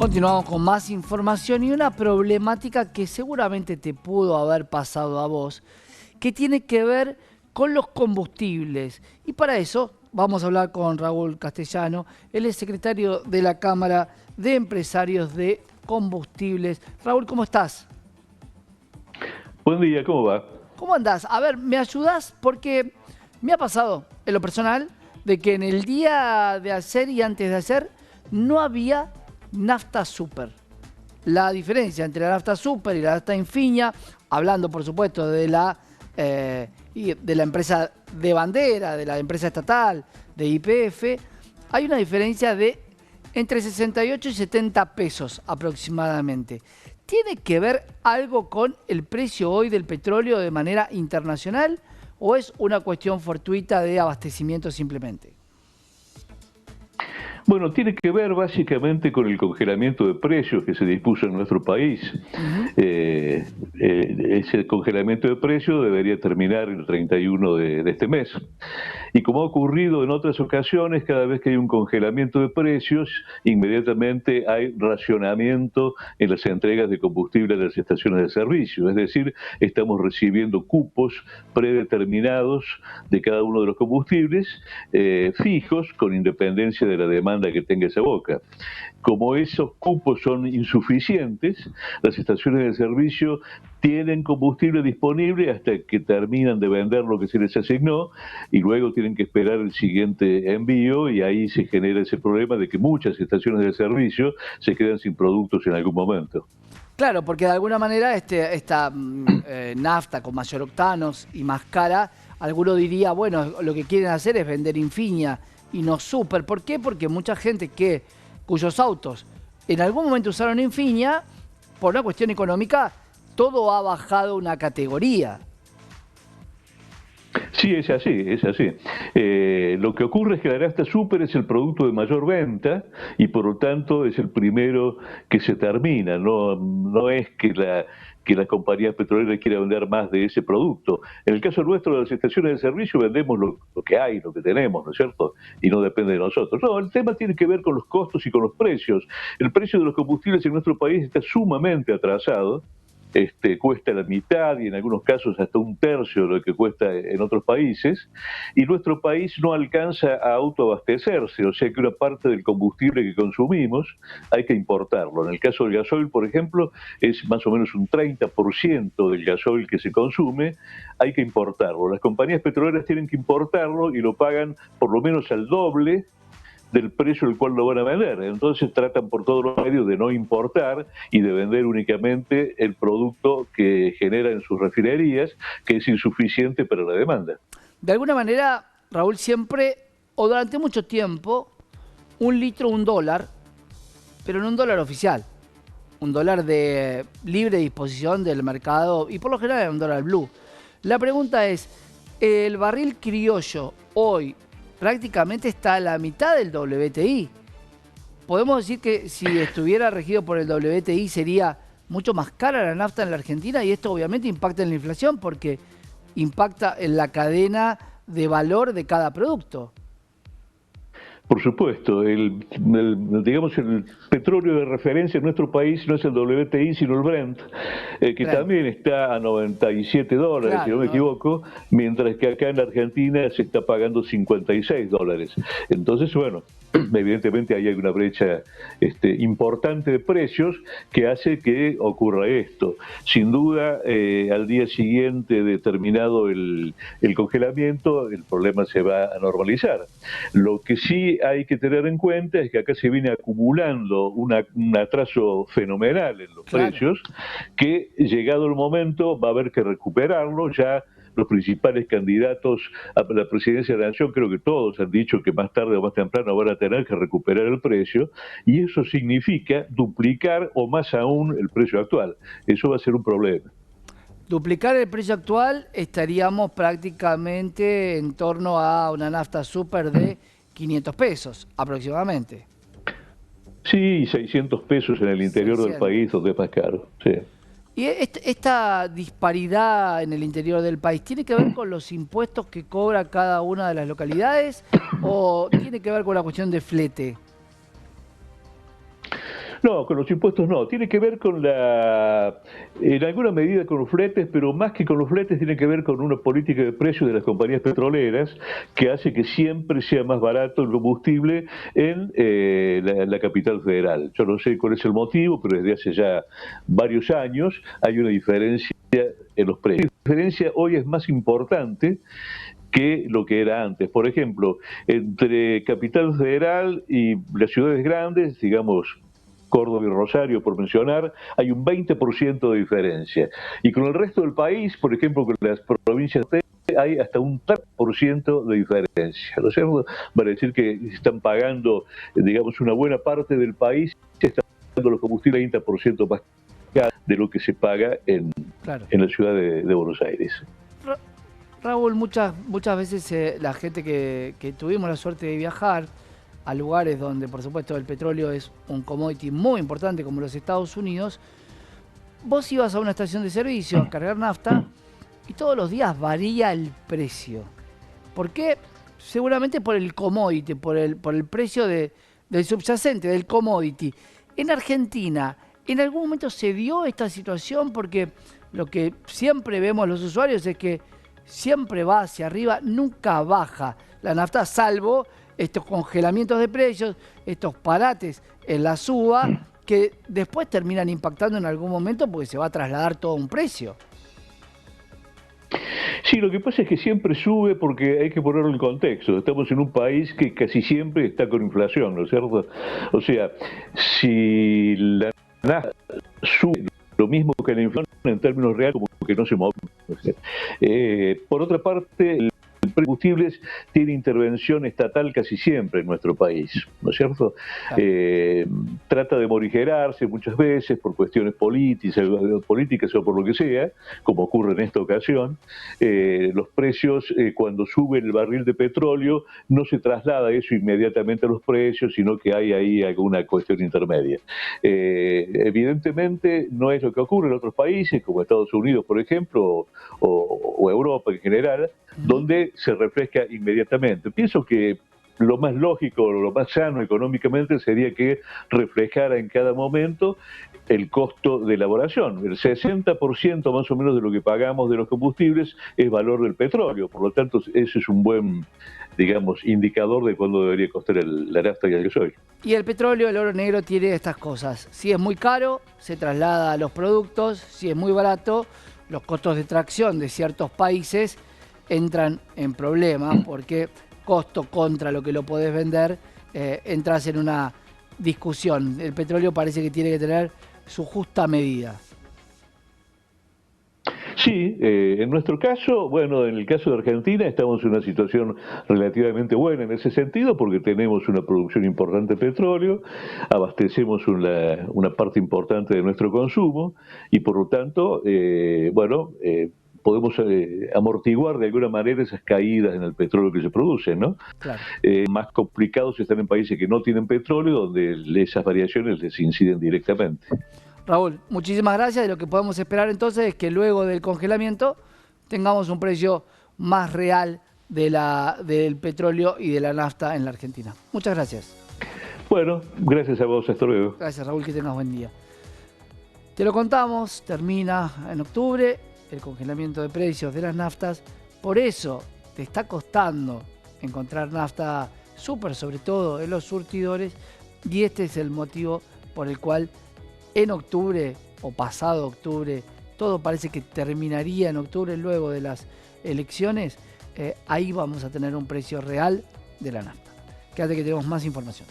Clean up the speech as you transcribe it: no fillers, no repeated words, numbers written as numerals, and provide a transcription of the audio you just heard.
Continuamos con más información y una problemática que seguramente te pudo haber pasado a vos, que tiene que ver con los combustibles. Y para eso vamos a hablar con Raúl Castellano, él es secretario de la Cámara de Empresarios de Combustibles. Raúl, ¿cómo estás? Buen día, ¿cómo va? ¿Cómo andás? A ver, ¿me ayudás? Porque me ha pasado, en lo personal, de que en el día de ayer y antes de ayer no había nafta super. La diferencia entre la nafta super y la nafta Infinia, hablando por supuesto de la empresa de bandera, de la empresa estatal, de YPF, hay una diferencia de entre 68 y 70 pesos aproximadamente. ¿Tiene que ver algo con el precio hoy del petróleo de manera internacional o es una cuestión fortuita de abastecimiento simplemente? Bueno, tiene que ver básicamente con el congelamiento de precios que se dispuso en nuestro país. Ese congelamiento de precios debería terminar el 31 de este mes. Y como ha ocurrido en otras ocasiones, cada vez que hay un congelamiento de precios, inmediatamente hay racionamiento en las entregas de combustible a las estaciones de servicio. Es decir, estamos recibiendo cupos predeterminados de cada uno de los combustibles, fijos, con independencia de la demanda que tenga esa boca. Como esos cupos son insuficientes, las estaciones de servicio tienen combustible disponible hasta que terminan de vender lo que se les asignó y luego tienen que esperar el siguiente envío y ahí se genera ese problema de que muchas estaciones de servicio se quedan sin productos en algún momento. Claro, porque de alguna manera esta nafta con mayor octanos y más cara, alguno diría, bueno, lo que quieren hacer es vender Infinia y no Super. ¿Por qué? Porque mucha gente cuyos autos en algún momento usaron Infinia, por una cuestión económica, todo ha bajado una categoría. Sí, es así, es así. Lo que ocurre es que la nafta super es el producto de mayor venta y por lo tanto es el primero que se termina. No es que la compañía petrolera quiera vender más de ese producto. En el caso nuestro de las estaciones de servicio vendemos lo que hay, lo que tenemos, ¿no es cierto? Y no depende de nosotros. No, el tema tiene que ver con los costos y con los precios. El precio de los combustibles en nuestro país está sumamente atrasado. Cuesta la mitad y en algunos casos hasta un tercio de lo que cuesta en otros países, y nuestro país no alcanza a autoabastecerse, o sea que una parte del combustible que consumimos hay que importarlo. En el caso del gasoil, por ejemplo, es más o menos un 30% del gasoil que se consume, hay que importarlo. Las compañías petroleras tienen que importarlo y lo pagan por lo menos al doble del precio al cual lo van a vender. Entonces tratan por todos los medios de no importar y de vender únicamente el producto que genera en sus refinerías, que es insuficiente para la demanda. De alguna manera, Raúl, siempre, o durante mucho tiempo, un litro, $1, pero no un dólar oficial. Un dólar de libre disposición del mercado y por lo general un dólar blue. La pregunta es, ¿el barril criollo hoy prácticamente está a la mitad del WTI? ¿Podemos decir que si estuviera regido por el WTI sería mucho más cara la nafta en la Argentina? Y esto obviamente impacta en la inflación porque impacta en la cadena de valor de cada producto. Por supuesto, digamos el petróleo de referencia en nuestro país no es el WTI, sino el Brent, que también está a $97, claro, si no me equivoco, mientras que acá en la Argentina se está pagando $56. Entonces, bueno, evidentemente ahí hay una brecha importante de precios que hace que ocurra esto. Sin duda, al día siguiente de terminado el congelamiento, el problema se va a normalizar. Lo que sí hay que tener en cuenta es que acá se viene acumulando un atraso fenomenal en los precios, que llegado el momento va a haber que recuperarlo. Ya los principales candidatos a la presidencia de la Nación, creo que todos han dicho que más tarde o más temprano van a tener que recuperar el precio, y eso significa duplicar o más aún el precio actual. Eso va a ser un problema. Duplicar el precio actual, estaríamos prácticamente en torno a una nafta super de 500 pesos aproximadamente. Sí, 600 pesos en el interior 600 del país, donde es más caro. Sí. ¿Y esta disparidad en el interior del país tiene que ver con los impuestos que cobra cada una de las localidades o tiene que ver con la cuestión de flete? No, con los impuestos no. Tiene que ver con en alguna medida con los fletes, pero más que con los fletes tiene que ver con una política de precios de las compañías petroleras que hace que siempre sea más barato el combustible en la capital federal. Yo no sé cuál es el motivo, pero desde hace ya varios años hay una diferencia en los precios. La diferencia hoy es más importante que lo que era antes. Por ejemplo, entre Capital Federal y las ciudades grandes, digamos, Córdoba y Rosario, por mencionar, hay un 20% de diferencia. Y con el resto del país, por ejemplo, con las provincias hay hasta un 30% de diferencia. ¿No es cierto? Para decir que están pagando, digamos, una buena parte del país, están pagando los combustibles 30% más de lo que se paga Claro. en la ciudad de Buenos Aires. Raúl, muchas veces la gente que tuvimos la suerte de viajar a lugares donde, por supuesto, el petróleo es un commodity muy importante, como los Estados Unidos, vos ibas a una estación de servicio a cargar nafta y todos los días varía el precio. ¿Por qué? Seguramente por el commodity, por el precio del subyacente, del commodity. En Argentina, ¿en algún momento se dio esta situación? Porque lo que siempre vemos los usuarios es que siempre va hacia arriba, nunca baja la nafta, salvo estos congelamientos de precios, estos parates en la suba, que después terminan impactando en algún momento porque se va a trasladar todo un precio. Sí, lo que pasa es que siempre sube porque hay que ponerlo en contexto. Estamos en un país que casi siempre está con inflación, ¿no es cierto? O sea, si la nafta sube lo mismo que la inflación en términos reales, como que no se mueve. Por otra parte, el combustibles tiene intervención estatal casi siempre en nuestro país, ¿no es cierto? Trata de morigerarse muchas veces por cuestiones políticas o por lo que sea, como ocurre en esta ocasión. Los precios, cuando sube el barril de petróleo, no se traslada eso inmediatamente a los precios, sino que hay ahí alguna cuestión intermedia. Evidentemente no es lo que ocurre en otros países, como Estados Unidos, por ejemplo, o Europa en general, donde se refresca inmediatamente. Pienso que lo más lógico, lo más sano económicamente sería que reflejara en cada momento el costo de elaboración. El 60% más o menos de lo que pagamos de los combustibles es valor del petróleo, por lo tanto ese es un buen, digamos, indicador de cuándo debería costar la nafta y el gasoil. Y el petróleo, el oro negro, tiene estas cosas. Si es muy caro, se traslada a los productos. Si es muy barato, los costos de tracción de ciertos países entran en problemas porque costo contra lo que lo podés vender, entras en una discusión. El petróleo parece que tiene que tener su justa medida. Sí, en nuestro caso, bueno, en el caso de Argentina estamos en una situación relativamente buena en ese sentido porque tenemos una producción importante de petróleo, abastecemos una parte importante de nuestro consumo y por lo tanto, podemos amortiguar de alguna manera esas caídas en el petróleo que se producen, ¿no? Claro. Más complicados están en países que no tienen petróleo, donde esas variaciones les inciden directamente. Raúl, muchísimas gracias. Y lo que podemos esperar entonces es que luego del congelamiento tengamos un precio más real del petróleo y de la nafta en la Argentina. Muchas gracias. Bueno, gracias a vos, hasta luego. Gracias, Raúl, que tengas buen día. Te lo contamos, termina en octubre el congelamiento de precios de las naftas. Por eso te está costando encontrar nafta súper, sobre todo en los surtidores, y este es el motivo por el cual en octubre o pasado octubre, todo parece que terminaría en octubre luego de las elecciones, ahí vamos a tener un precio real de la nafta. Quédate que tenemos más información.